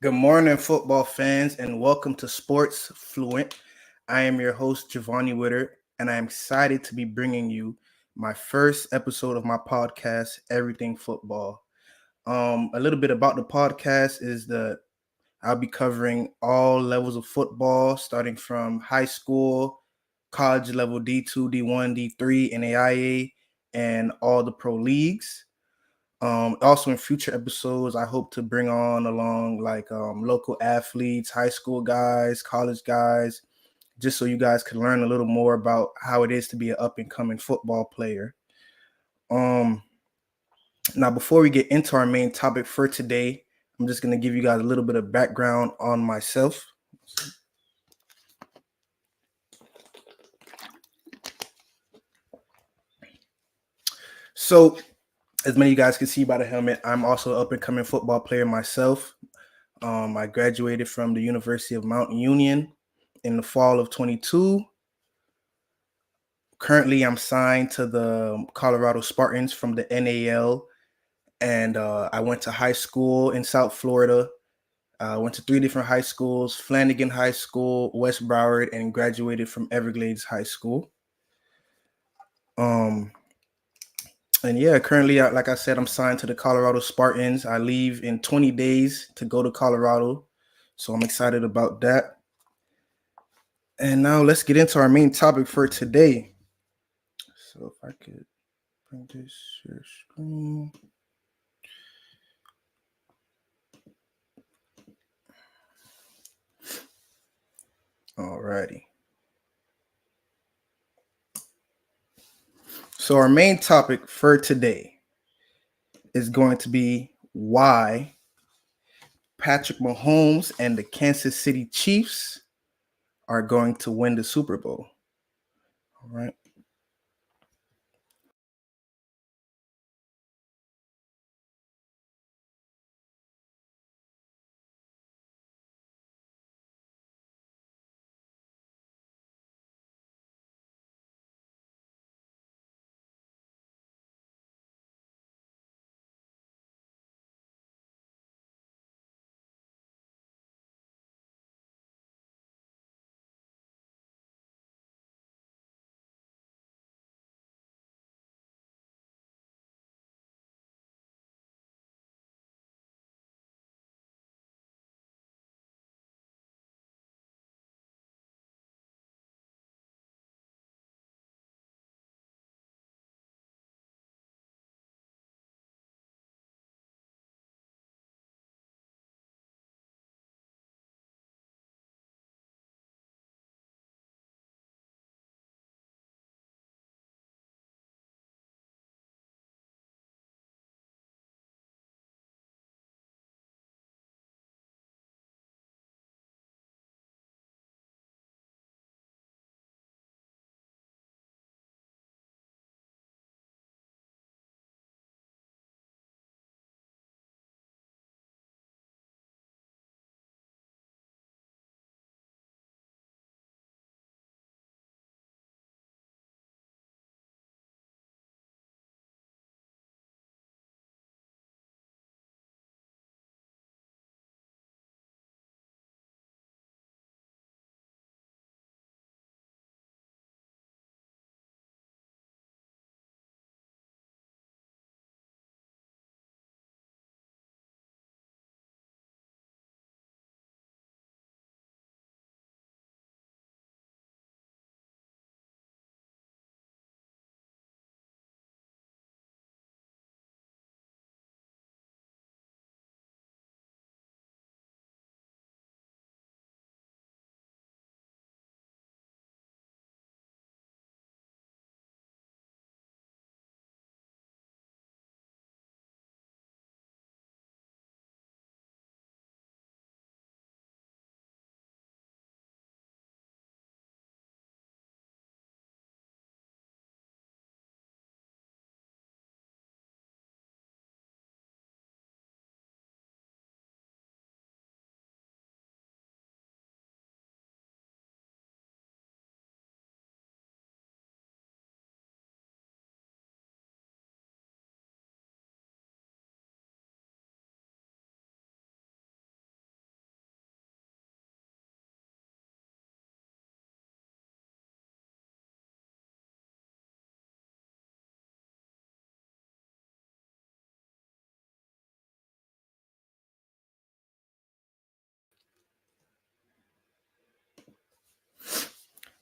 Good morning, football fans, and welcome to Sports Fluent. I am your host, Giovanni Witter, and I am excited to be bringing you my first episode of my podcast, Everything Football. A little bit about the podcast is that I'll be covering all levels of football, starting from high school, college level D2, D1, D3, and AIA, and all the pro leagues. Also in future episodes, I hope to bring on along like local athletes, high school guys, college guys, just so you guys can learn a little more about how it is to be an up and coming football player. Um, Now, before we get into our main topic for today, I'm just going to give you guys a little bit of background on myself. So, as many of you guys can see by the helmet, I'm also an up and coming football player myself. I graduated from the University of Mount Union in the fall of 22. Currently, I'm signed to the Colorado Spartans from the NAL, and I went to high school in South Florida. I went to 3 different high schools: Flanagan High School, West Broward, and graduated from Everglades High School. Um, and yeah, currently, like I said, I'm signed to the Colorado Spartans. I leave in 20 days to go to Colorado, so I'm excited about that. And now let's get into our main topic for today. So if I could bring this share screen. Alrighty. So our main topic for today is going to be why Patrick Mahomes and the Kansas City Chiefs are going to win the Super Bowl. All right.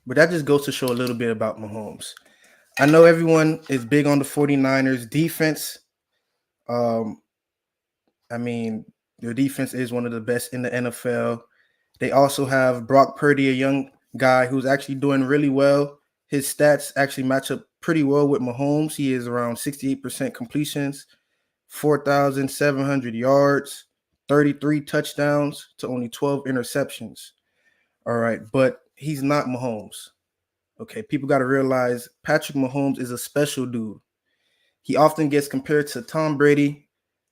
But that just goes to show a little bit about Mahomes. I know everyone is big on the 49ers defense. Um, I mean, their defense is one of the best in the NFL. They also have Brock Purdy, a young guy who's actually doing really well. His stats actually match up pretty well with Mahomes. He is around 68% completions, 4,700 yards, 33 touchdowns to only 12 interceptions. All right, but he's not Mahomes. Okay, people got to realize Patrick Mahomes is a special dude. He often gets compared to Tom Brady.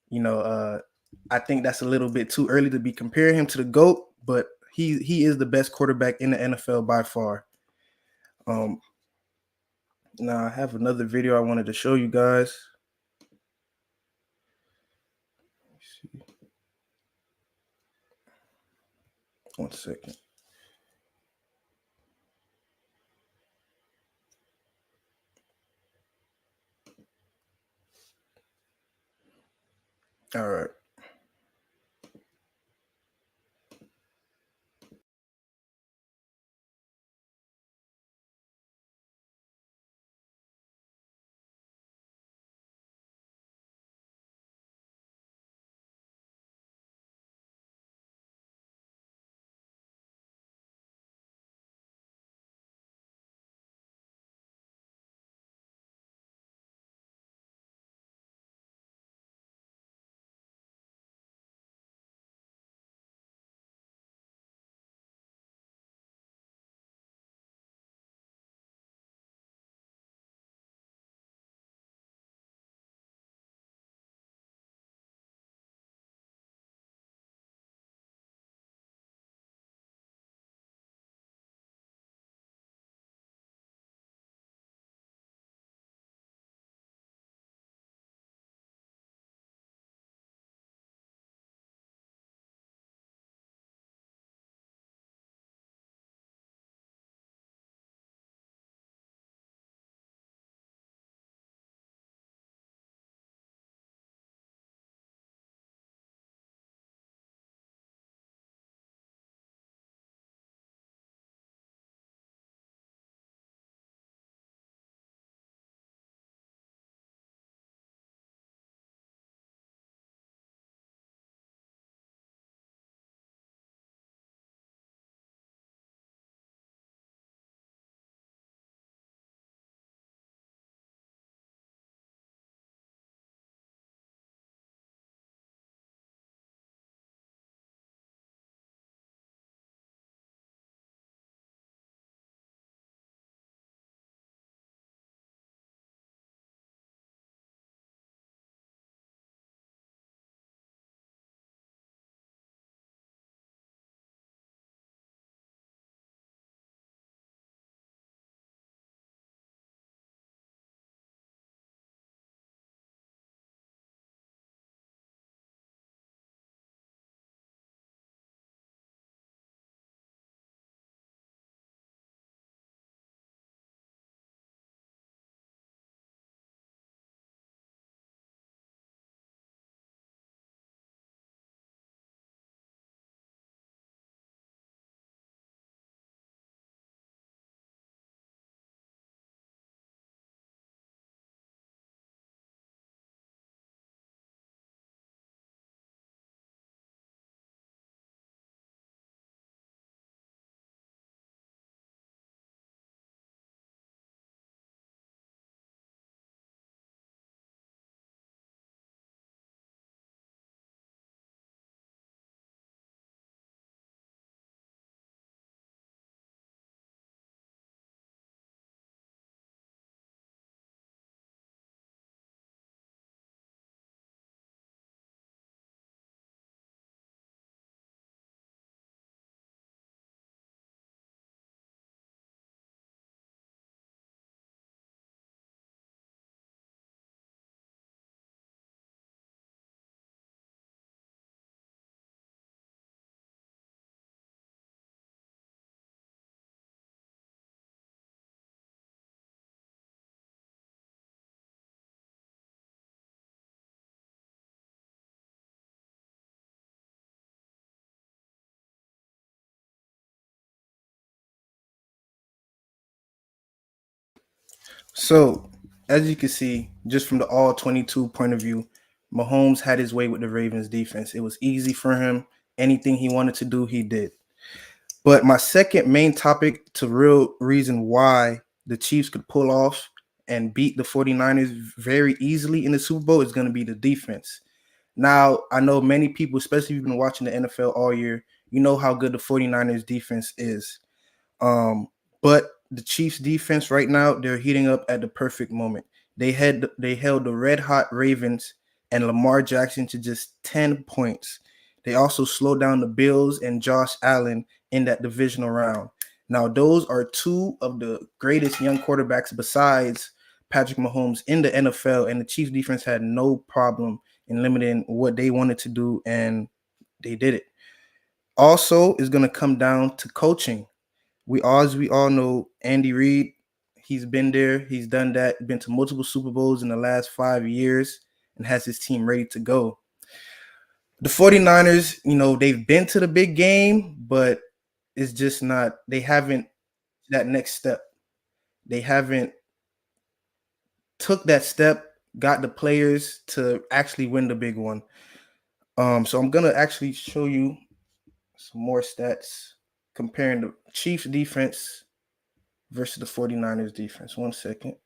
You know, I think that's a little bit too early to be comparing him to the GOAT, but he is the best quarterback in the NFL by far. Um, Now I have another video I wanted to show you guys. One second. All right. So, as you can see, just from the all 22 point of view, Mahomes had his way with the Ravens defense. It was easy for him. Anything he wanted to do, he did. But my second main topic to real reason why the Chiefs could pull off and beat the 49ers very easily in the Super Bowl is going to be the defense. Now, I know many people, especially if you've been watching the NFL all year, you know how good the 49ers defense is. Um, but the Chiefs defense right now, they're heating up at the perfect moment. They held the red hot Ravens and Lamar Jackson to just 10 points. They also slowed down the Bills and Josh Allen in that divisional round. Now, those are two of the greatest young quarterbacks besides Patrick Mahomes in the NFL, and the Chiefs defense had no problem in limiting what they wanted to do, and they did it. Also, is going to come down to coaching. As we all know, Andy Reid, he's been there, he's done that, been to multiple Super Bowls in the last 5 years and has his team ready to go. The 49ers, they've been to the big game, but it's just not, they haven't that next step. They haven't took that step, got the players to actually win the big one. So I'm gonna actually show you some more stats comparing the Chiefs defense versus the 49ers defense. 1 second.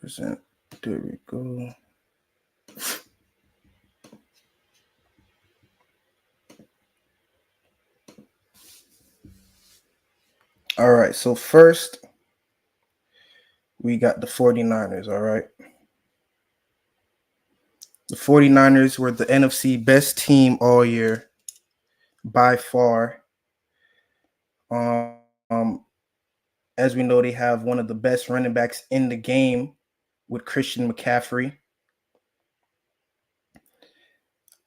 Percent. There we go. All right. So first, we got the 49ers. All right. The 49ers were the NFC best team all year by far. Um, as we know, they have one of the best running backs in the game with Christian McCaffrey.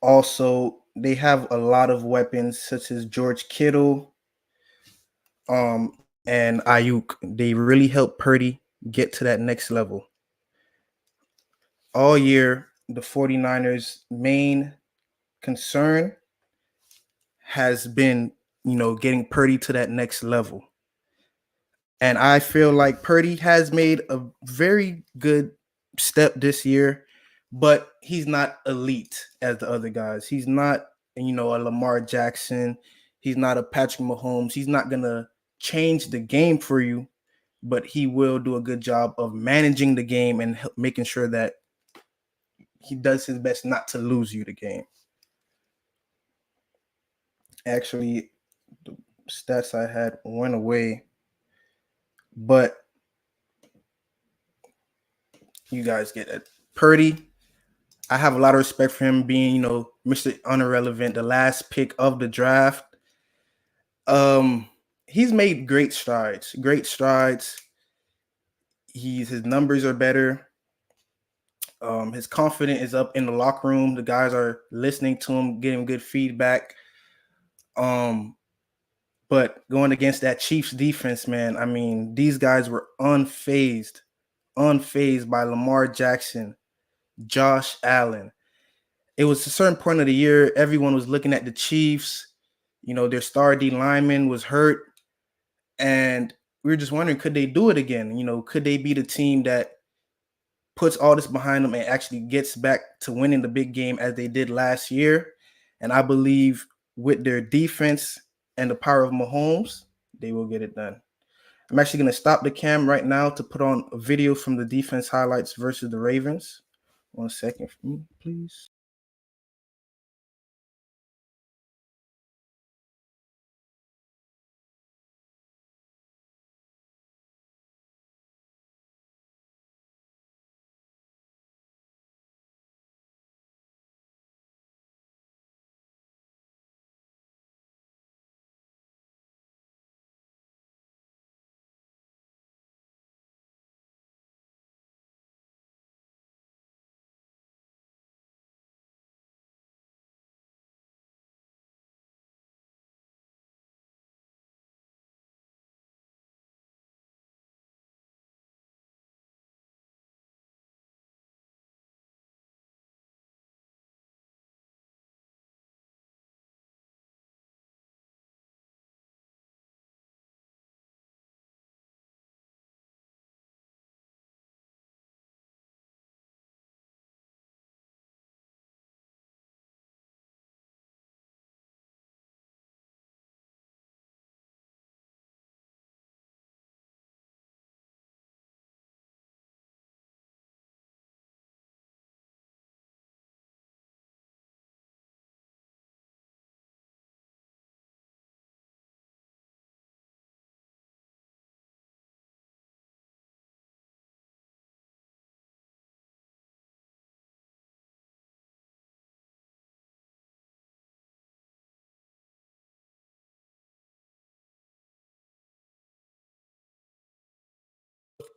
Also, they have a lot of weapons such as George Kittle, and Ayuk. They really helped Purdy get to that next level. All year, the 49ers' main concern has been, getting Purdy to that next level. And I feel like Purdy has made a very good step this year, but he's not elite as the other guys. He's not, a Lamar Jackson. He's not a Patrick Mahomes. He's not going to change the game for you, but he will do a good job of managing the game and making sure that he does his best not to lose you the game. Actually, the stats I had went away, but you guys get it. Purdy, I have a lot of respect for him being, Mr. Unirrelevant, the last pick of the draft. Um, he's made great strides. Great strides. His numbers are better. His confidence is up in the locker room. The guys are listening to him, getting good feedback. Um, but going against that Chiefs defense, man, I mean, these guys were unfazed by Lamar Jackson, Josh Allen. It was a certain point of the year, everyone was looking at the Chiefs. Their star D lineman was hurt, and we were just wondering, could they do it again? Could they be the team that puts all this behind them and actually gets back to winning the big game as they did last year? And I believe with their defense and the power of Mahomes, they will get it done. I'm actually going to stop the cam right now to put on a video from the defense highlights versus the Ravens. 1 second for me, please.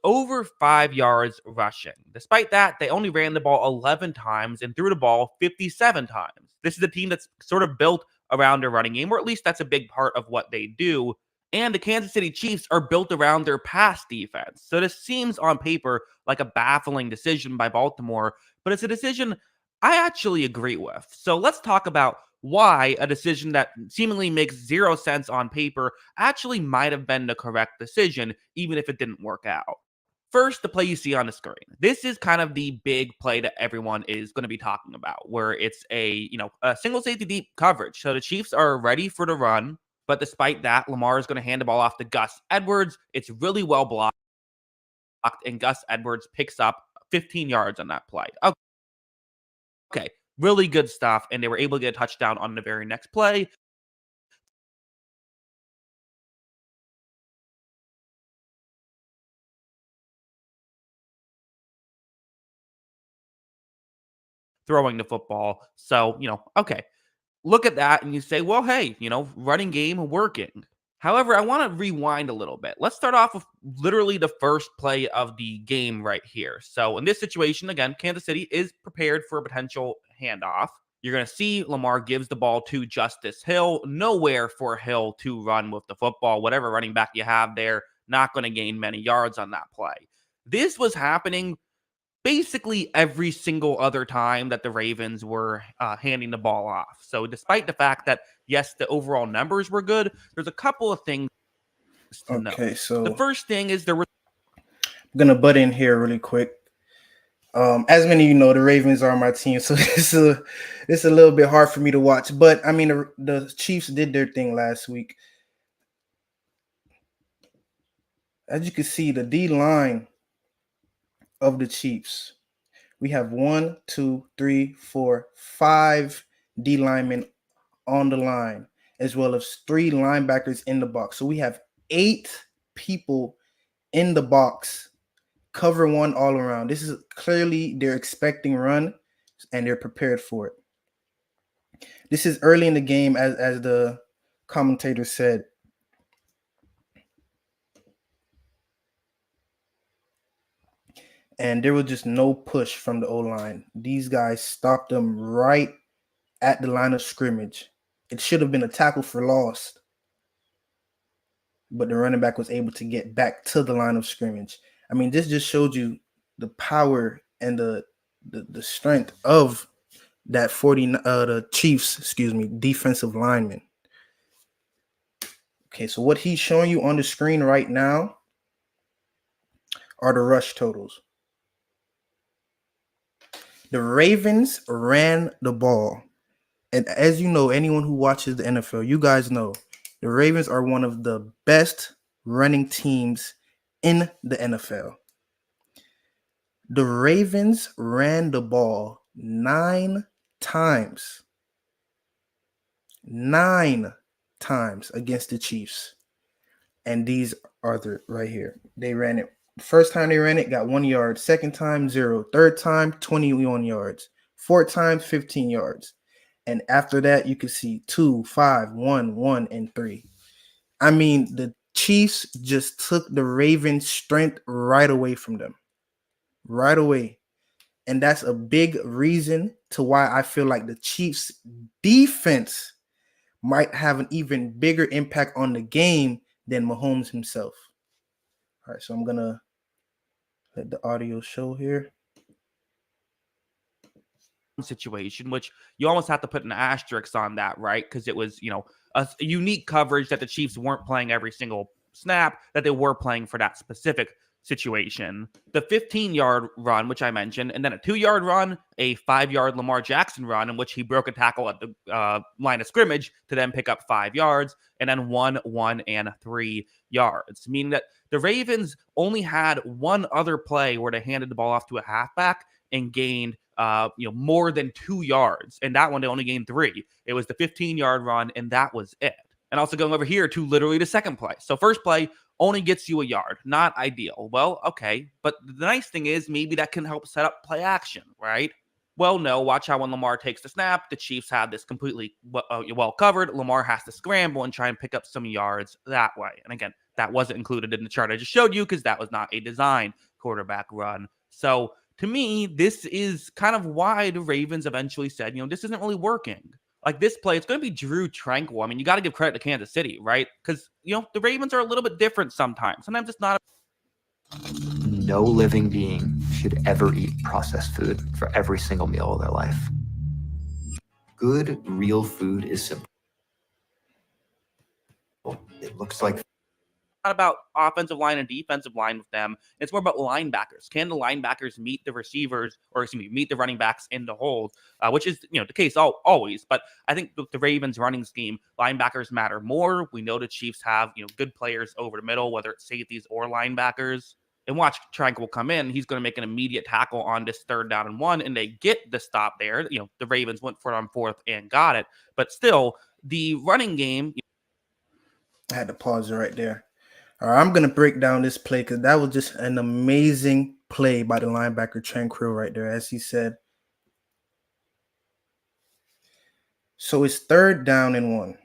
Over 5 yards rushing. Despite that, they only ran the ball 11 times and threw the ball 57 times. This is a team that's sort of built around a running game, or at least that's a big part of what they do. And the Kansas City Chiefs are built around their pass defense. So this seems on paper like a baffling decision by Baltimore, but it's a decision I actually agree with. So let's talk about why a decision that seemingly makes zero sense on paper actually might have been the correct decision, even if it didn't work out. First, the play you see on the screen. This is kind of the big play that everyone is going to be talking about, where it's a single safety deep coverage. So the Chiefs are ready for the run, but despite that, Lamar is going to hand the ball off to Gus Edwards. It's really well blocked, and Gus Edwards picks up 15 yards on that play. Okay, really good stuff, and they were able to get a touchdown on the very next play. Throwing the football. So, okay, look at that and you say, well, hey, running game working. However, I want to rewind a little bit. Let's start off with literally the first play of the game right here. So, in this situation, again, Kansas City is prepared for a potential handoff. You're going to see Lamar gives the ball to Justice Hill. Nowhere for Hill to run with the football. Whatever running back you have there, not going to gain many yards on that play. This was happening basically every single other time that the Ravens were handing the ball off. So, despite the fact that, yes, the overall numbers were good, there's a couple of things to note. Okay, The so first thing is there were I'm gonna butt in here really quick. As many of you know, the Ravens are my team, so it's a little bit hard for me to watch. But I mean, the Chiefs did their thing last week. As you can see, the D line of the Chiefs, we have 1, 2, 3, 4, 5 D linemen on the line, as well as 3 linebackers in the box. So we have 8 people in the box, cover one all around. This is clearly they're expecting run and they're prepared for it. This is early in the game, as the commentator said. And there was just no push from the O-line. These guys stopped them right at the line of scrimmage. It should have been a tackle for loss, but the running back was able to get back to the line of scrimmage. I mean, this just showed you the power and the strength of that the Chiefs, defensive lineman. Okay, so what he's showing you on the screen right now are the rush totals. The Ravens ran the ball. And as you know, anyone who watches the NFL, you guys know the Ravens are one of the best running teams in the NFL. The Ravens ran the ball 9 times. 9 times against the Chiefs. And these are the right here. They ran it. First time they ran it, got 1 yard. Second time, 0. Third time, 21 yards. Fourth time, 15 yards. And after that, you can see 2, 5, 1, 1, and 3. I mean, the Chiefs just took the Ravens' strength right away from them. Right away. And that's a big reason to why I feel like the Chiefs' defense might have an even bigger impact on the game than Mahomes himself. All right, so I'm going to let the audio show here. Situation, which you almost have to put an asterisk on that, right? Because it was, a unique coverage that the Chiefs weren't playing every single snap, that they were playing for that specific situation. The 15-yard run, which I mentioned, and then a 2-yard run, a 5-yard Lamar Jackson run, in which he broke a tackle at the line of scrimmage to then pick up 5 yards, and then 1, 1, and 3 yards, meaning that the Ravens only had one other play where they handed the ball off to a halfback and gained more than 2 yards. And that one, they only gained 3. It was the 15-yard run, and that was it. And also going over here to literally the second play. So first play only gets you a yard. Not ideal. Well, okay. But the nice thing is maybe that can help set up play action, right? Well, no. Watch how when Lamar takes the snap, the Chiefs have this completely well covered. Lamar has to scramble and try and pick up some yards that way. And again, that wasn't included in the chart I just showed you because that was not a design quarterback run. So to me, this is kind of why the Ravens eventually said, this isn't really working. Like this play, it's going to be Drew Tranquil. I mean, you got to give credit to Kansas City, right? Because, the Ravens are a little bit different sometimes. Sometimes it's not. No living being should ever eat processed food for every single meal of their life. Good, real food is simple. It looks like Not about offensive line and defensive line with them. It's more about linebackers. Can the linebackers meet the receivers, or meet the running backs in the holes, which is the case always. But I think with the Ravens running scheme, linebackers matter more. We know the Chiefs have good players over the middle, whether it's safeties or linebackers. And watch Tranquil come in. He's going to make an immediate tackle on this 3rd down and 1, and they get the stop there. The Ravens went for it on 4th and got it. But still, the running game. I had to pause it right there. All right, I'm going to break down this play because that was just an amazing play by the linebacker Tranquil right there, as he said. So it's 3rd down and 1.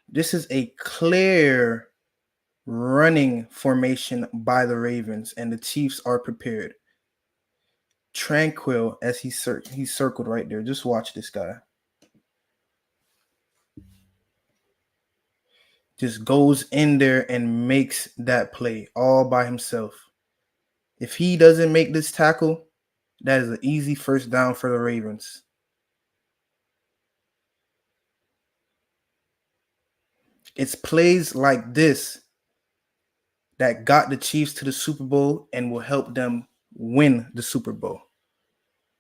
This is a clear running formation by the Ravens, and the Chiefs are prepared. Tranquil, as he's circled right there. Just watch this guy. Just goes in there and makes that play all by himself. If he doesn't make this tackle, that is an easy 1st down for the Ravens. It's plays like this that got the Chiefs to the Super Bowl and will help them win the Super Bowl.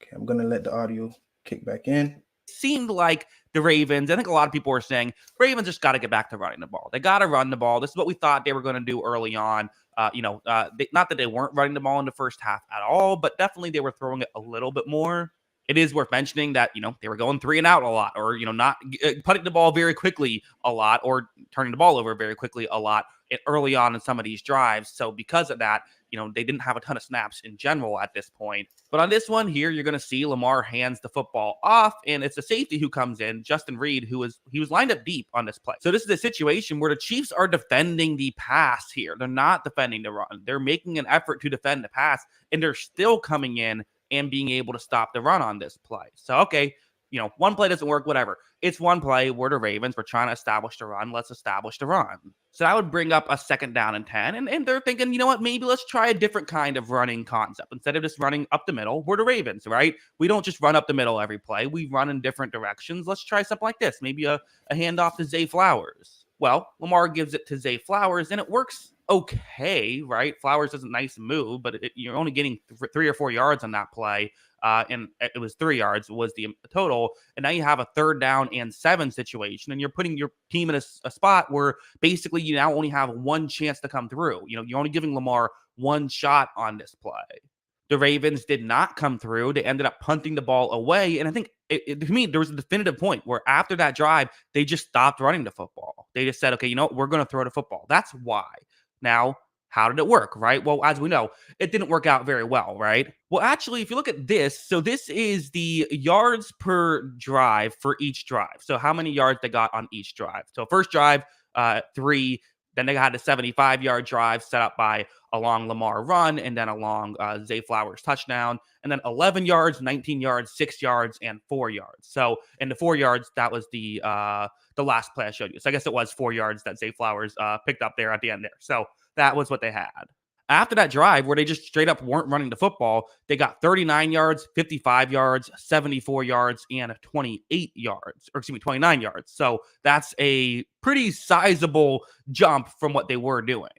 Okay, I'm going to let the audio kick back in. Seemed like the Ravens, I think a lot of people were saying, Ravens just got to get back to running the ball. They got to run the ball. This is what we thought they were going to do early on. Not that they weren't running the ball in the first half at all, but definitely they were throwing it a little bit more. It is worth mentioning that, they were going 3 and out a lot, or, not putting the ball very quickly a lot, or turning the ball over very quickly a lot early on in some of these drives. So because of that, they didn't have a ton of snaps in general at this point. But on this one here, you're going to see Lamar hands the football off, and it's a safety who comes in, Justin Reed, he was lined up deep on this play. So this is a situation where the Chiefs are defending the pass here. They're not defending the run. They're making an effort to defend the pass, and they're still coming in and being able to stop the run on this play. So, okay, one play doesn't work, whatever. It's one play. We're the Ravens. We're trying to establish the run. Let's establish the run. So that would bring up a 2nd down and 10. And they're thinking, you know what, maybe let's try a different kind of running concept. Instead of just running up the middle, we're the Ravens, right? We don't just run up the middle every play. We run in different directions. Let's try something like this. Maybe a handoff to Zay Flowers. Well, Lamar gives it to Zay Flowers, and it works okay, right? Flowers does a nice move, but you're only getting 3 or 4 yards on that play. And it was 3 yards was the total. And now you have a 3rd down and 7 situation, and you're putting your team in a spot where basically you now only have one chance to come through. You're only giving Lamar one shot on this play. The Ravens did not come through. They ended up punting the ball away. And I think to me, there was a definitive point where after that drive, they just stopped running the football. They just said, okay, we're going to throw the football. That's why. Now, how did it work, right? Well, as we know, it didn't work out very well, right? Well, actually, if you look at this, so this is the yards per drive for each drive. So how many yards they got on each drive. So first drive, 3. Then they had a 75-yard drive set up by a long Lamar run and then a long Zay Flowers touchdown. And then 11 yards, 19 yards, 6 yards, and 4 yards. So in the 4 yards, that was the last play I showed you. So I guess it was 4 yards that Zay Flowers picked up there at the end there. So that was what they had. After that drive, where they just straight up weren't running the football, they got 39 yards, 55 yards, 74 yards, and 28 yards, or excuse me, 29 yards. So that's a pretty sizable jump from what they were doing.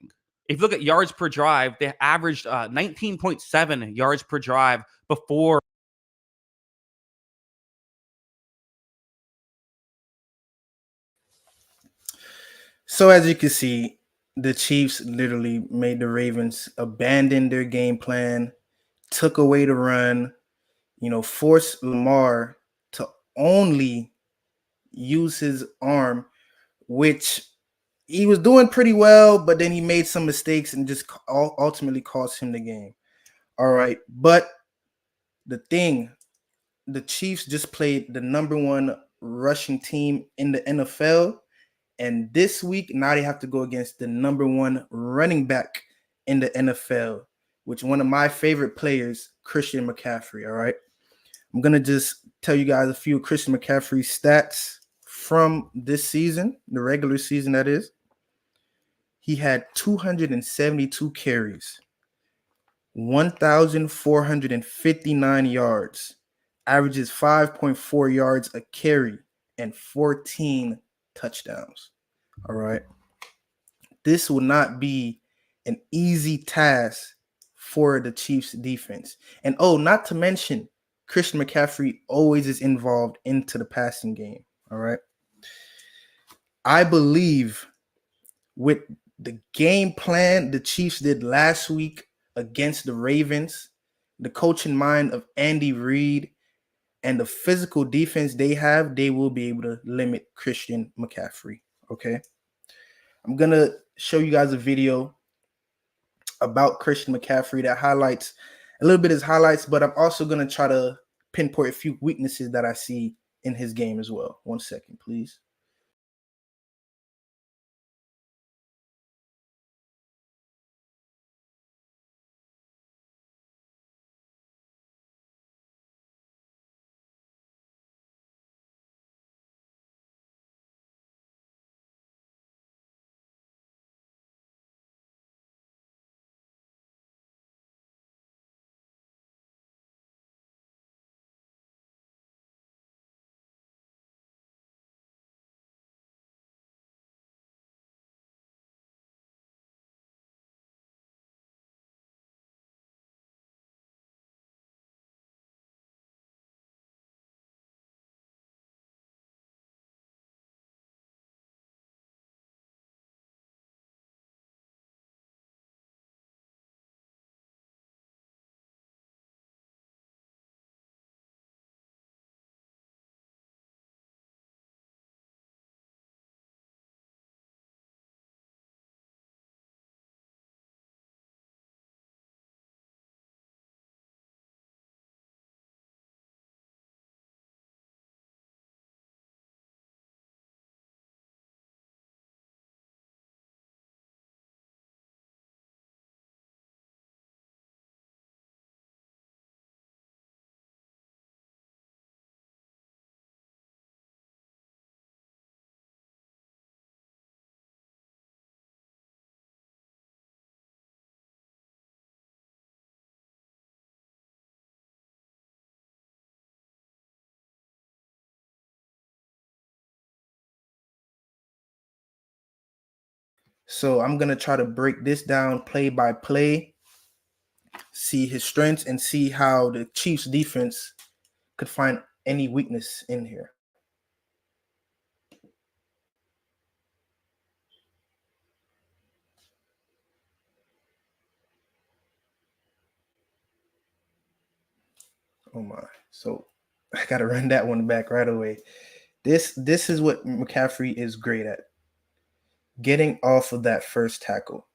If you look at yards per drive, they averaged 19.7 yards per drive before. So as you can see, the Chiefs literally made the Ravens abandon their game plan, took away the run, forced Lamar to only use his arm, which he was doing pretty well, but then he made some mistakes and just ultimately cost him the game. All right. But the Chiefs just played the number one rushing team in the NFL. And this week, now they have to go against the number one running back in the NFL, which one of my favorite players, Christian McCaffrey. All right. I'm going to just tell you guys a few Christian McCaffrey stats from this season, the regular season, that is. He had 272 carries, 1,459 yards, averages 5.4 yards a carry, and 14 touchdowns. All right. This will not be an easy task for the Chiefs defense. And not to mention, Christian McCaffrey always is involved into the passing game. All right. I believe with the game plan the Chiefs did last week against the Ravens, the coaching mind of Andy Reid, and the physical defense they have, they will be able to limit Christian McCaffrey. Okay. I'm going to show you guys a video about Christian McCaffrey that highlights a little bit of his highlights, but I'm also going to try to pinpoint a few weaknesses that I see in his game as well. 1 second, please. So I'm going to try to break this down play by play, see his strengths, and see how the Chiefs defense could find any weakness in here. Oh my. So I got to run that one back right away. This is what McCaffrey is great at. Getting off of that first tackle.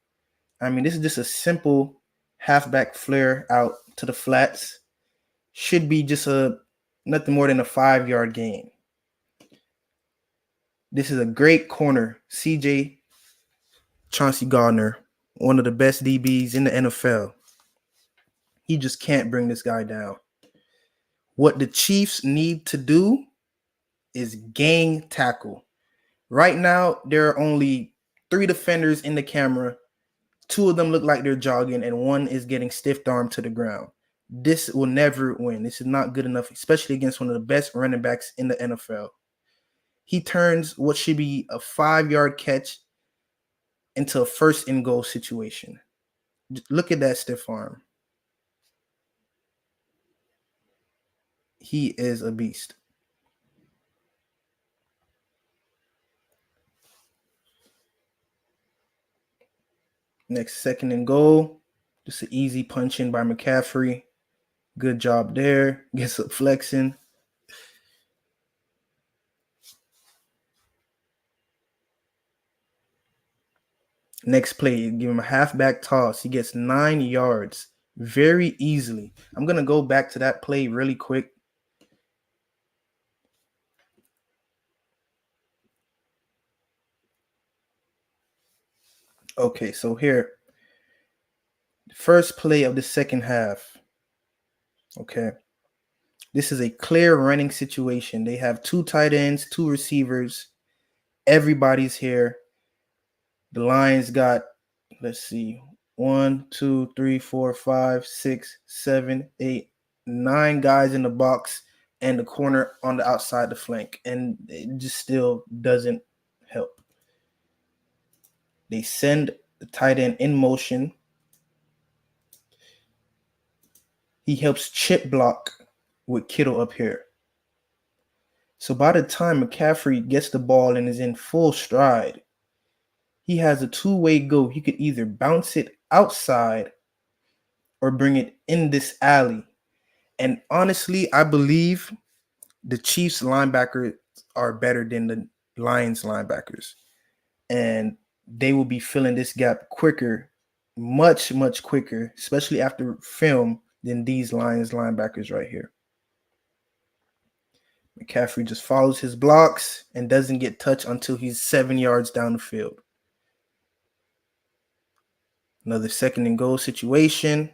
I mean, this is just a simple halfback flare out to the flats. Should be just a nothing more than a 5-yard gain. This is a great corner. CJ Chauncey Gardner, one of the best DBs in the NFL. He just can't bring this guy down. What the Chiefs need to do is gang tackle. Right now, there are only 3 defenders in the camera. 2 of them look like they're jogging, and 1 is getting stiff armed to the ground. This will never win. This is not good enough, especially against one of the best running backs in the NFL. He turns what should be a 5-yard catch into a first and goal situation. Look at that stiff arm. He is a beast. Next, second and goal. Just an easy punch in by McCaffrey. Good job there. Gets up flexing. Next play, give him a halfback toss. He gets 9 yards very easily. I'm going to go back to that play really quick. Okay, so here, first play of the second half. Okay. This is a clear running situation. They have 2 tight ends, 2 receivers. Everybody's here. The Lions got, let's see, 1, 2, 3, 4, 5, 6, 7, 8, 9 guys in the box and the corner on the outside the flank. And it just still doesn't help. They send the tight end in motion. He helps chip block with Kittle up here. So by the time McCaffrey gets the ball and is in full stride, he has a 2-way go. He could either bounce it outside or bring it in this alley. And honestly, I believe the Chiefs linebackers are better than the Lions linebackers. And they will be filling this gap quicker, much, much quicker, especially after film, than these Lions linebackers right here. McCaffrey just follows his blocks and doesn't get touched until he's 7 yards down the field. Another second and goal situation.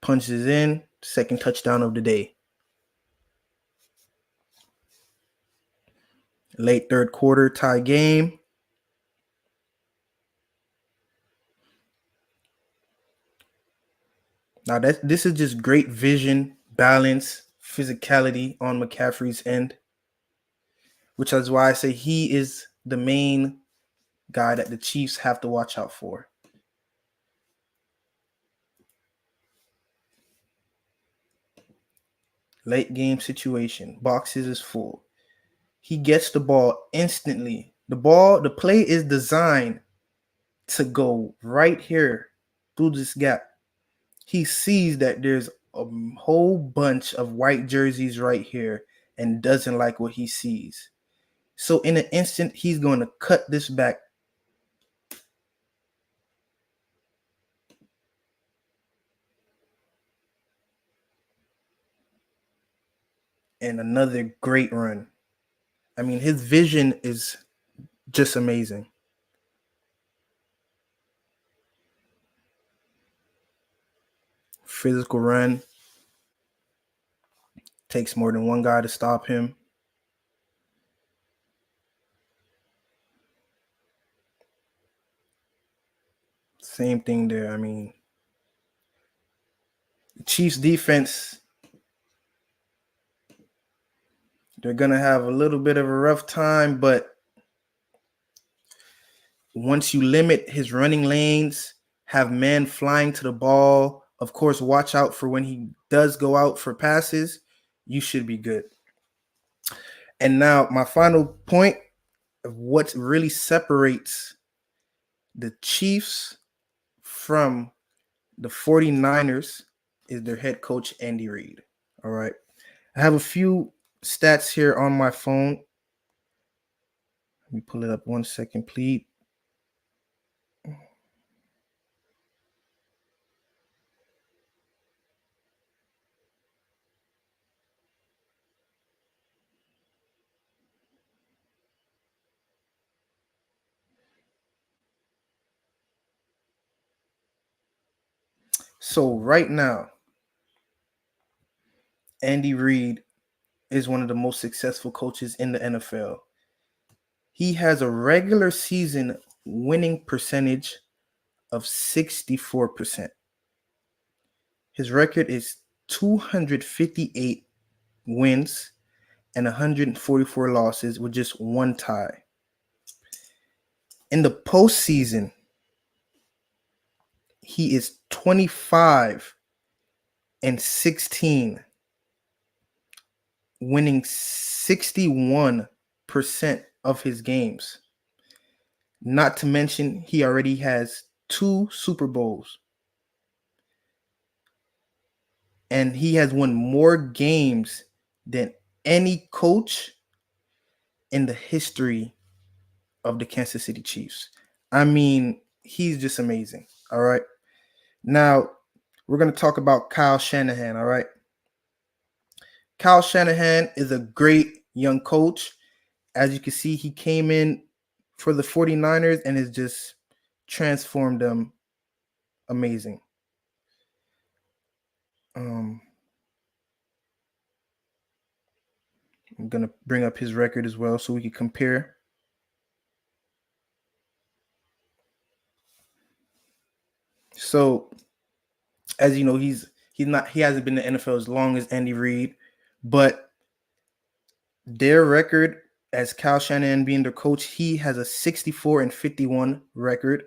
Punches in. Second touchdown of the day. Late third quarter, tie game. Now this is just great vision, balance, physicality on McCaffrey's end, which is why I say he is the main guy that the Chiefs have to watch out for. Late game situation. Boxes is full. He gets the ball instantly. The play is designed to go right here through this gap. He sees that there's a whole bunch of white jerseys right here and doesn't like what he sees. So in an instant, he's going to cut this back. And another great run. I mean, his vision is just amazing. Physical run. Takes more than one guy to stop him. Same thing there. I mean, the Chiefs defense, they're going to have a little bit of a rough time, but Once you limit his running lanes, have men flying to the ball, of course, watch out for when he does go out for passes, you should be good. And now, my final point of what really separates the Chiefs from the 49ers is their head coach, Andy Reid. All right. I have a few stats here on my phone. Let me pull it up 1 second, please. So right now, Andy Reid is one of the most successful coaches in the NFL. He has a regular season winning percentage of 64%. His record is 258 wins and 144 losses with just one tie. In the postseason, he is 25 and 16, winning 61% of his games. Not to mention, he already has 2 Super Bowls. And he has won more games than any coach in the history of the Kansas City Chiefs. I mean, he's just amazing. All right. Now, we're going to talk about Kyle Shanahan. All right. Kyle Shanahan is a great young coach. As you can see, he came in for the 49ers and has just transformed them amazing. I'm going to bring up his record as well so we can compare. So, as you know, he hasn't been in the NFL as long as Andy Reid, but their record as Kyle Shanahan being their coach, he has a 64-51 record,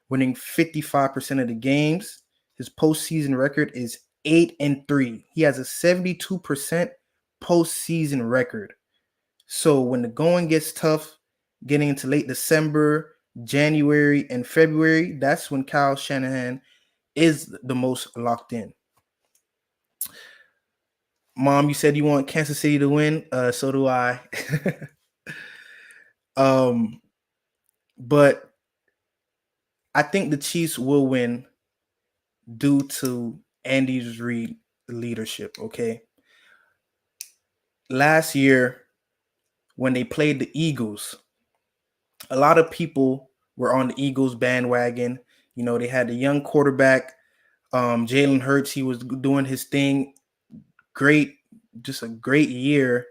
winning 55% of the games. His postseason record is 8-3. He has a 72% postseason record. So when the going gets tough, getting into late December, January, and February, that's when Kyle Shanahan is the most locked in. Mom, you said you want Kansas City to win. So do I. But I think the Chiefs will win due to Andy Reid's leadership. Okay. Last year, when they played the Eagles, a lot of people were on the Eagles bandwagon. You know, they had the young quarterback, Jalen Hurts. He was doing his thing. Great, just a great year.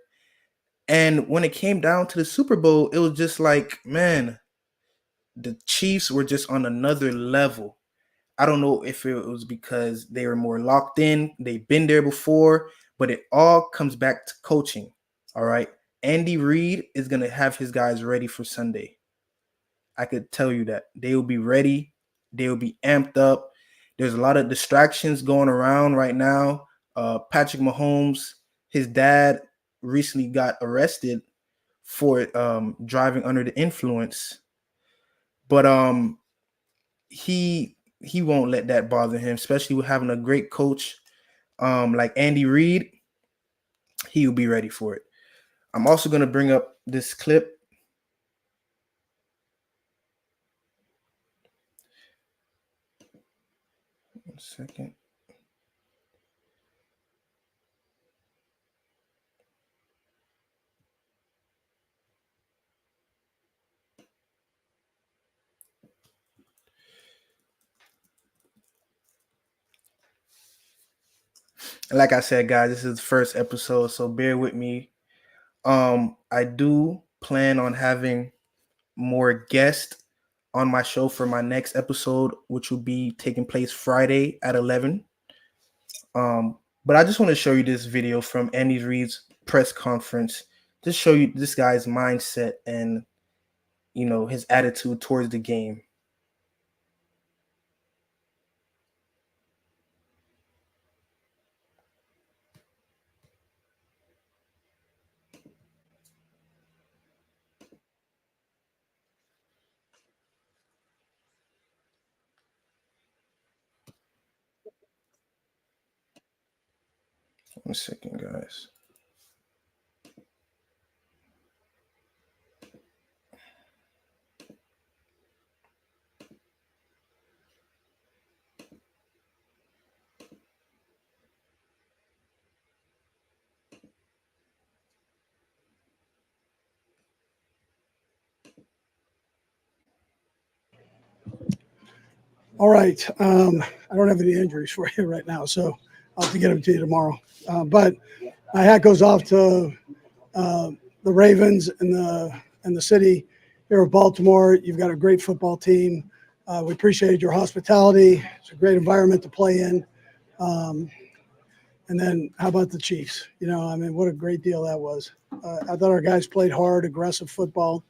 And when it came down to the Super Bowl, it was just like, man, the Chiefs were just on another level. I don't know if it was because they were more locked in, they've been there before, but it all comes back to coaching. All right. Andy Reid is going to have his guys ready for Sunday. I could tell you that. They will be ready. They will be amped up. There's a lot of distractions going around right now. Patrick Mahomes, his dad recently got arrested for driving under the influence. But he won't let that bother him, especially with having a great coach like Andy Reid. He will be ready for it. I'm also going to bring up this clip. One second. Like I said, guys, this is the first episode, so bear with me. I do plan on having more guests on my show for my next episode, which will be taking place Friday at 11. But I just want to show you this video from Andy Reid's press conference. Just show you this guy's mindset and his attitude towards the game. One second, guys. All right. I don't have any injuries for you right now, so I'll have to get them to you tomorrow. But my hat goes off to the Ravens and the city here of Baltimore. You've got a great football team. We appreciated your hospitality. It's a great environment to play in. And then how about the Chiefs? What a great deal that was. I thought our guys played hard, aggressive football.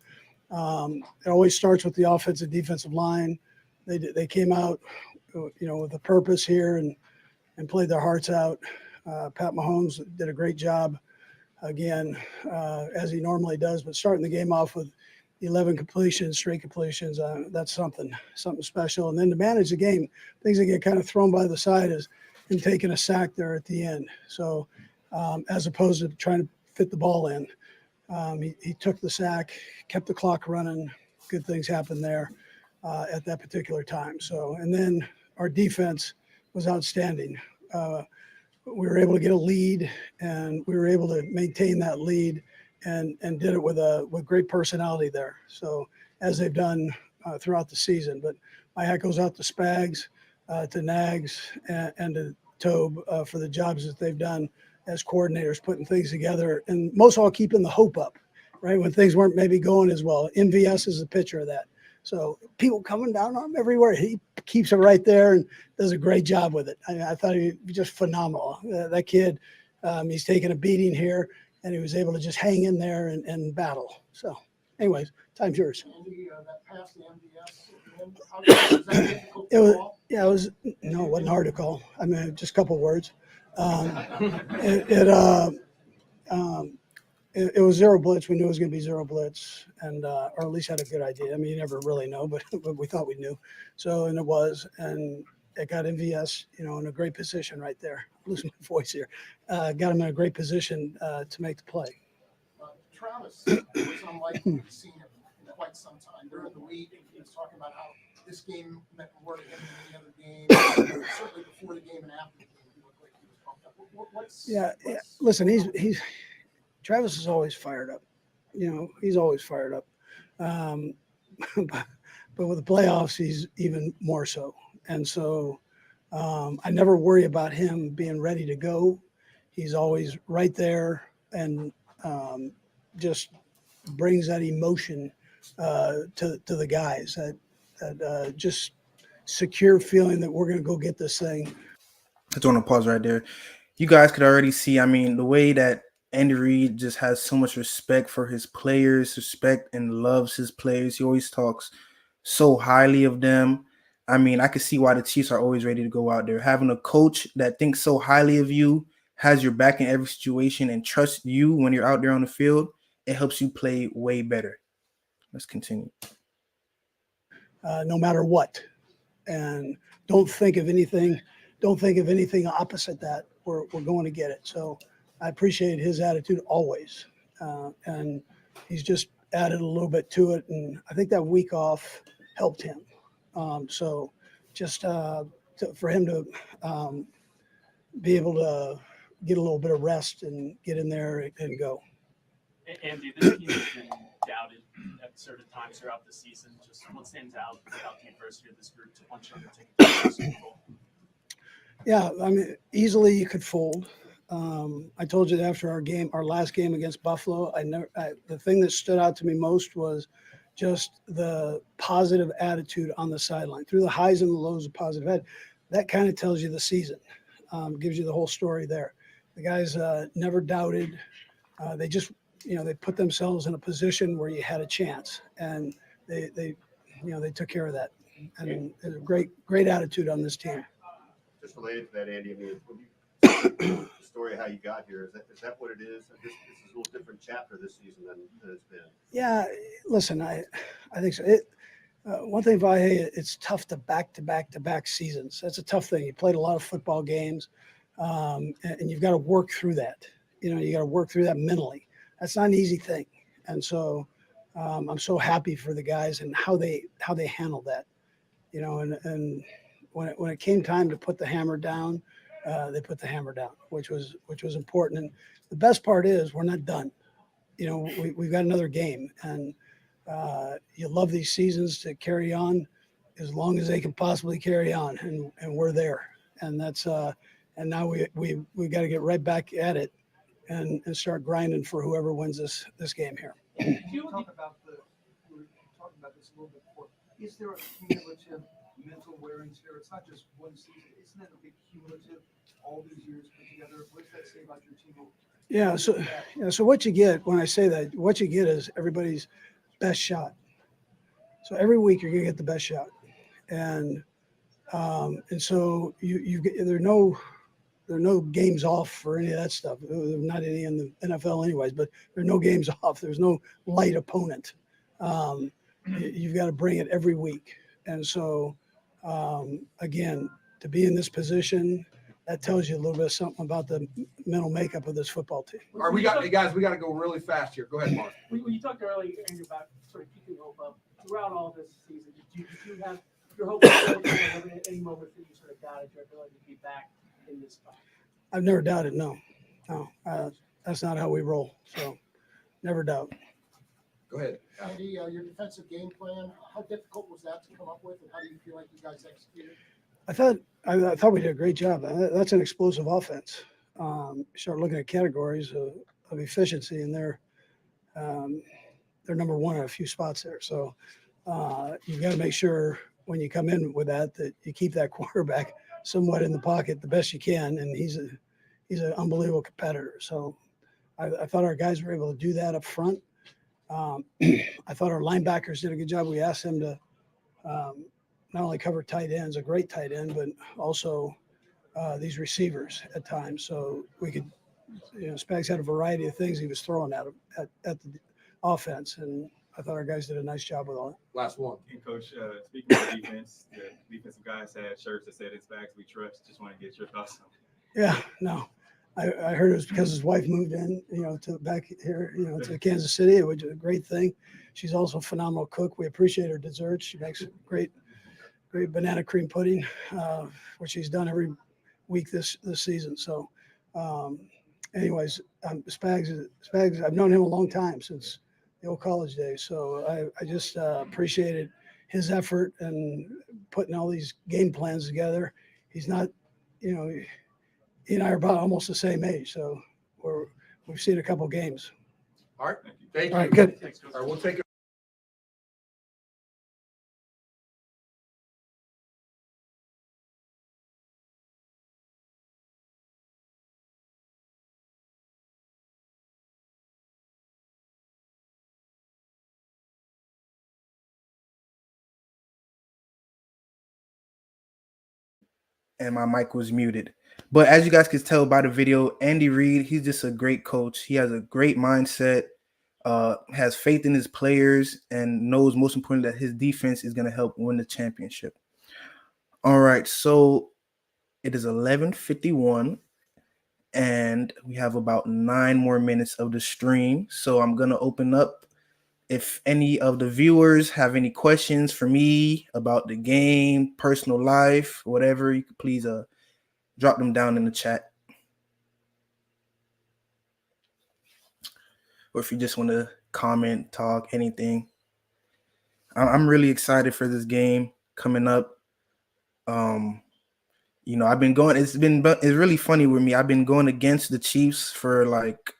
It always starts with the offensive defensive line. They came out, with a purpose here and played their hearts out. Pat Mahomes did a great job again, as he normally does, but starting the game off with 11 completions, straight completions, that's something special. And then to manage the game, things that get kind of thrown by the side is him taking a sack there at the end. So as opposed to trying to fit the ball in, he took the sack, kept the clock running. Good things happened there at that particular time. So, and then our defense was outstanding. We were able to get a lead, and we were able to maintain that lead, and did it with great personality there. So as they've done throughout the season. But my hat goes out to Spags, to Nags, and to Tobe for the jobs that they've done as coordinators, putting things together, and most of all keeping the hope up, right, when things weren't maybe going as well. MVS is a picture of that. So people coming down on him everywhere. He keeps it right there and does a great job with it. I thought he was just phenomenal. That kid, he's taking a beating here, and he was able to just hang in there and battle. So anyways, time's yours. That pass to MVS, was that difficult to call? It wasn't hard to call. I mean, just a couple words. It was zero blitz. We knew it was going to be zero blitz, and or at least had a good idea. I mean, you never really know, but we thought we knew. So, and it was, and it got MVS, in a great position right there. I'm losing my voice here. Got him in a great position to make the play. Travis was unlike what we've seen him in quite some time. During the week, he was talking about how this game meant more to him than any other game. Certainly before the game and after the game, he looked like he was pumped up. Listen, he's Travis is always fired up. He's always fired up. But with the playoffs, he's even more so. And so I never worry about him being ready to go. He's always right there and just brings that emotion to the guys, that just secure feeling that we're going to go get this thing. I just want to pause right there. You guys could already see, the way that Andy Reid just has so much respect for his players, respect and loves his players. He always talks so highly of them. I can see why the Chiefs are always ready to go out there. Having a coach that thinks so highly of you, has your back in every situation, and trusts you when you're out there on the field, it helps you play way better. Let's continue. No matter what. And don't think of anything opposite that. We're going to get it. So I appreciate his attitude always. And he's just added a little bit to it. And I think that week off helped him. So just for him to be able to get a little bit of rest and get in there and go. Andy, this team has been doubted at certain times throughout the season. Just what stands out about the adversity of this group to punch on the ticket? Yeah, easily you could fold. I told you that after our last game against Buffalo, the thing that stood out to me most was just the positive attitude on the sideline. Through the highs and the lows of positive head, that kind of tells you the season, gives you the whole story there. The guys never doubted. They just, they put themselves in a position where you had a chance, and they they took care of that, and a great attitude on this team. Just related to that, Andy, I mean, when you the story of how you got here, is that what it is? This is a little different chapter this season than it's been. Yeah, listen, I think so. One thing about it's tough to back seasons. That's a tough thing. You played a lot of football games, and you've got to work through that. You got to work through that mentally. That's not an easy thing, and so I'm so happy for the guys and how they handle that. And when it came time to put the hammer down, they put the hammer down, which was important. And the best part is we're not done. We've got another game, and you love these seasons to carry on as long as they can possibly carry on, and we're there. And that's and now we got to get right back at it and start grinding for whoever wins this game here. You talk about we were talking about this a little bit before. Is there a cumulative mental wearing here? It's not just one season. Isn't that a big cumulative? All these years put together. What does that say about your team? So what you get when I say that, what you get is everybody's best shot. So every week you're gonna get the best shot, and so you get there are no games off for any of that stuff. There's not any in the NFL anyways, but there are no games off. There's no light opponent. You've got to bring it every week, and so again, to be in this position, that tells you a little bit of something about the mental makeup of this football team. All right, we got to go really fast here. Go ahead, Mark. When you talked earlier Andrew, about sort of keeping hope up throughout all this season, did you have your hope at any moment that you sort of doubted your ability to be back in this spot? I've never doubted. No, that's not how we roll. So never doubt. Go ahead. Andy, your defensive game plan, how difficult was that to come up with, and how do you feel like you guys executed? I thought we did a great job. That's an explosive offense. Start looking at categories of efficiency, and they're number one in a few spots there. So you've got to make sure when you come in with that you keep that quarterback somewhat in the pocket the best you can, and he's an unbelievable competitor. So I thought our guys were able to do that up front. I thought our linebackers did a good job. We asked them to not only cover tight ends, a great tight end, but also these receivers at times. So we could, Spags had a variety of things he was throwing at the offense, and I thought our guys did a nice job with all it. Last one. And Coach, speaking of defense, the defensive guys had shirts that said "It's Spags we trust." Just want to get your thoughts on it. Yeah, no. I heard it was because his wife moved in, to back here, to Kansas City, which is a great thing. She's also a phenomenal cook. We appreciate her desserts. She makes great banana cream pudding, which she's done every week this season. So, anyways, Spags, I've known him a long time, since the old college days. So I just appreciated his effort and putting all these game plans together. He's not, he and I are about almost the same age, so we've seen a couple games. All right. Thank you. All right, good. Thanks, Coach. All right, we'll take it. And my mic was muted. But as you guys can tell by the video, Andy Reid, he's just a great coach. He has a great mindset, has faith in his players, and knows most importantly that his defense is going to help win the championship. All right, so it is 11:51, and we have about 9 more minutes of the stream. So I'm going to open up. If any of the viewers have any questions for me about the game, personal life, whatever, you could please drop them down in the chat. Or if you just want to comment, talk, anything. I'm really excited for this game coming up. I've been going, it's really funny with me. I've been going against the Chiefs for like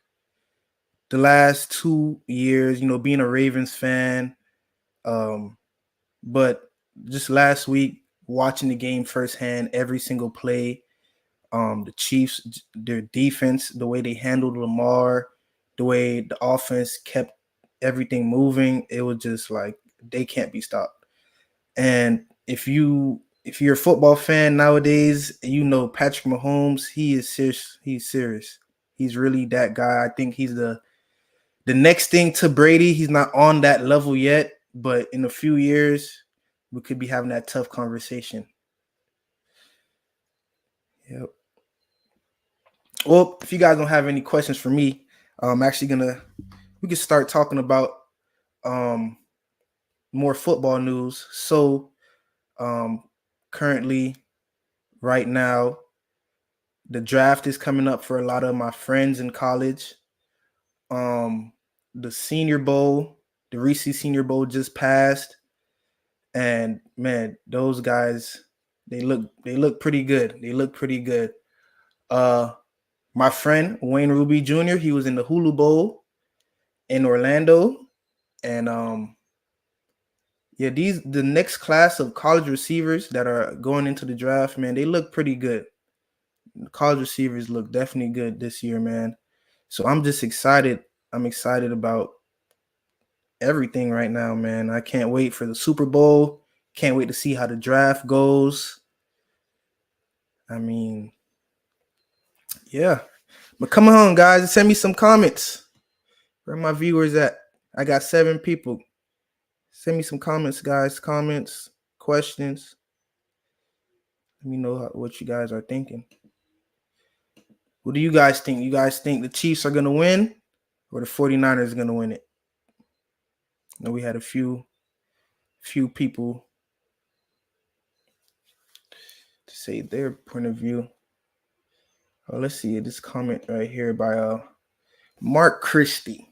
the last 2 years, being a Ravens fan. But just last week, watching the game firsthand, every single play, the Chiefs, their defense, the way they handled Lamar, the way the offense kept everything moving, it was just like They can't be stopped. And if you're a football fan nowadays, you know Patrick Mahomes, he is serious. He's serious. He's really that guy. I think he's the next thing to Brady. He's not on that level yet, but in a few years, we could be having that tough conversation. Yep. Well, if you guys don't have any questions for me, I'm actually we can start talking about um more football news. So currently, right now, the draft is coming up for a lot of my friends in college. The Senior Bowl, the Reese Senior Bowl just passed, and man, those guys, they look pretty good. They look pretty good. My friend Wayne Ruby Jr., he was in the Hulu Bowl in Orlando, and yeah, the next class of college receivers that are going into the draft, man, they look pretty good. The college receivers look definitely good this year, man. So I'm just excited. I'm excited about everything right now, man. I can't wait for the Super Bowl. Can't wait to see how the draft goes. I mean, yeah. But come on, guys, send me some comments. Where are my viewers at? I got 7 people. Send me some comments, guys. Comments, questions. Let me know what you guys are thinking. What do you guys think? You guys think the Chiefs are going to win or the 49ers are going to win it? You know, we had a few people to say their point of view. Oh, let's see this comment right here by Mark Christie.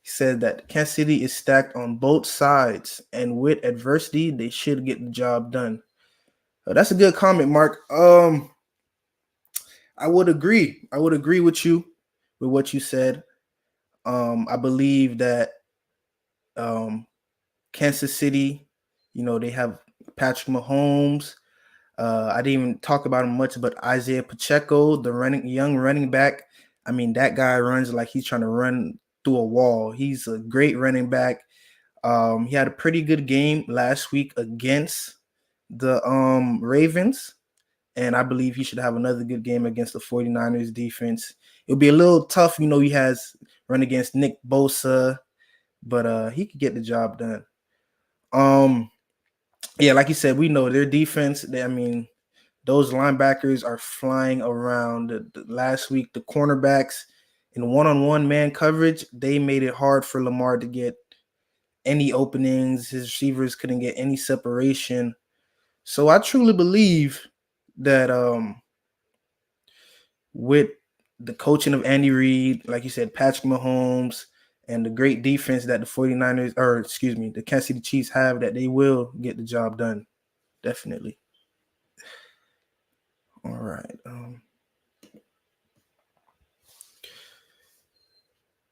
He said that Kansas City is stacked on both sides, and with adversity, they should get the job done. That's a good comment, Mark. I would agree. I would agree with you with what you said. I believe that Kansas City, you know, they have Patrick Mahomes. I didn't even talk about him much, but Isaiah Pacheco, the young running back. I mean, that guy runs like he's trying to run through a wall. He's a great running back. He had a pretty good game last week against the Ravens, and I believe he should have another good game against the 49ers defense. It'll be a little tough, you know, he has run against Nick Bosa, but he could get the job done. Yeah, like you said, we know their defense. Those linebackers are flying around. Last week, the cornerbacks in one-on-one man coverage, they made it hard for Lamar to get any openings. His receivers couldn't get any separation. So I truly believe that with the coaching of Andy Reid, like you said, Patrick Mahomes, and the great defense that the Kansas City Chiefs have, that they will get the job done. Definitely. All right.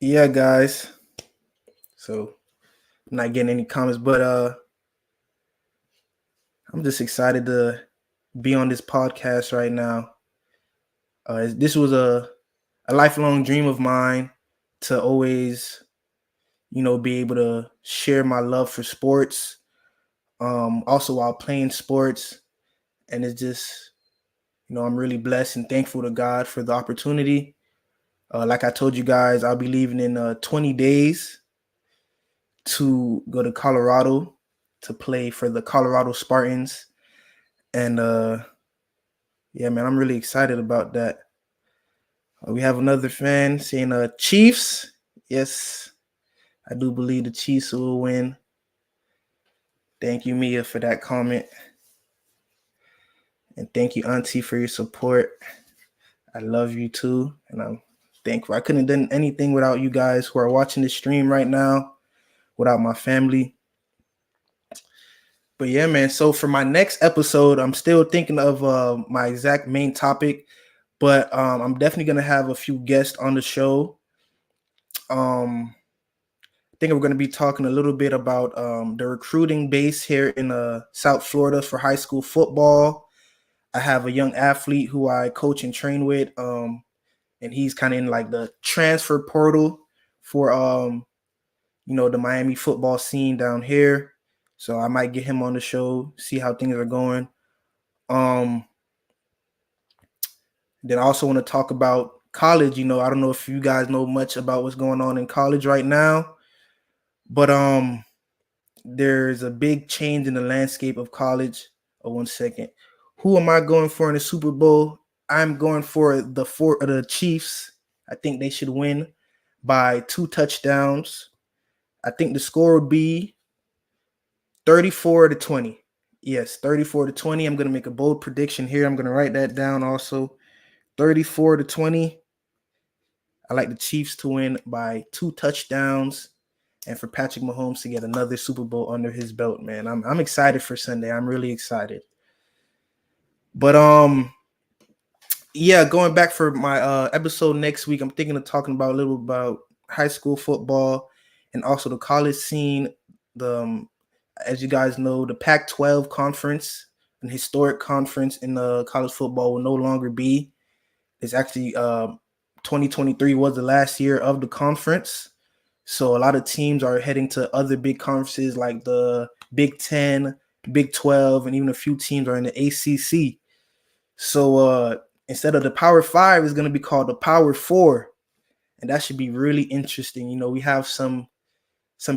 Yeah, guys. So I'm not getting any comments, but I'm just excited to be on this podcast right now. This was a lifelong dream of mine to always, you know, be able to share my love for sports, also while playing sports. And it's just, you know, I'm really blessed and thankful to God for the opportunity. Like I told you guys, I'll be leaving in 20 days to go to Colorado to play for the Colorado Spartans. And yeah, man, I'm really excited about that. We have another fan saying Chiefs. Yes, I do believe the Chiefs will win. Thank you, Mia, for that comment. And thank you, Auntie, for your support. I love you too. And I'm thankful. I couldn't have done anything without you guys who are watching the stream right now, without my family. But yeah, man. So for my next episode, I'm still thinking of my exact main topic, but I'm definitely gonna have a few guests on the show. I think we're gonna be talking a little bit about the recruiting base here in South Florida for high school football. I have a young athlete who I coach and train with, and he's kind of in like the transfer portal for the Miami football scene down here. So I might get him on the show, see how things are going. Then I also want to talk about college. I don't know if you guys know much about what's going on in college right now, but there's a big change in the landscape of college. Oh, 1 second. Who am I going for in the Super Bowl? I'm going for the Chiefs. I think they should win by 2 touchdowns. I think the score would be 34-20. Yes, 34-20. I'm going to make a bold prediction here. I'm going to write that down also. 34-20. I like the Chiefs to win by 2 touchdowns and for Patrick Mahomes to get another Super Bowl under his belt, man. I'm excited for Sunday. I'm really excited. But yeah, going back for my episode next week, I'm thinking of talking about a little about high school football and also the college scene. As you guys know, the Pac-12 conference, an historic conference in college football, will no longer be. It's actually 2023 was the last year of the conference. So a lot of teams are heading to other big conferences like the Big 10, Big 12, and even a few teams are in the ACC. So instead of the Power 5, it's going to be called the Power 4. And that should be really interesting. We have some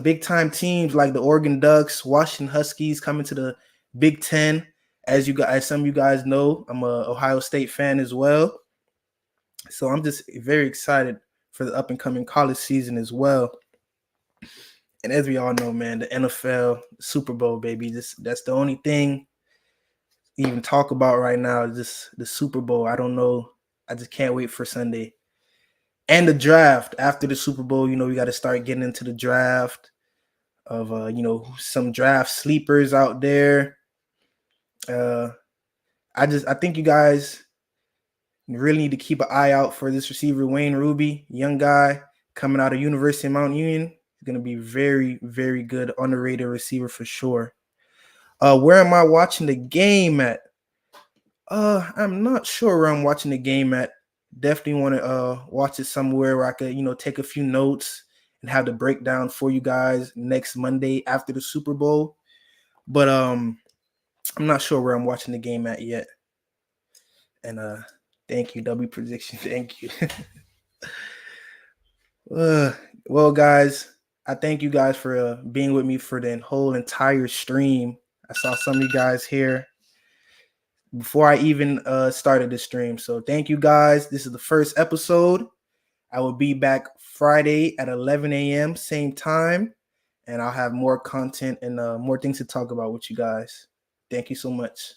big time teams like the Oregon Ducks, Washington Huskies coming to the Big 10. As some of you guys know, I'm a Ohio State fan as well. So I'm just very excited for the up and coming college season as well. And as we all know, man, the NFL Super Bowl, baby, that's the only thing you even talk about right now is just the Super Bowl. I don't know. I just can't wait for Sunday. And the draft after the Super Bowl, we got to start getting into the draft of, some draft sleepers out there. I think you guys really need to keep an eye out for this receiver, Wayne Ruby, young guy coming out of University of Mount Union. He's going to be very, very good, underrated receiver for sure. Where am I watching the game at? I'm not sure where I'm watching the game at. Definitely want to watch it somewhere where I could, take a few notes and have the breakdown for you guys next Monday after the Super Bowl. But I'm not sure where I'm watching the game at yet. And thank you, W Prediction. Thank you. Well, guys, I thank you guys for being with me for the whole entire stream. I saw some of you guys here before I even started the stream. So thank you guys. This is the first episode. I will be back Friday at 11 a.m. same time, and I'll have more content and more things to talk about with you guys. Thank you so much.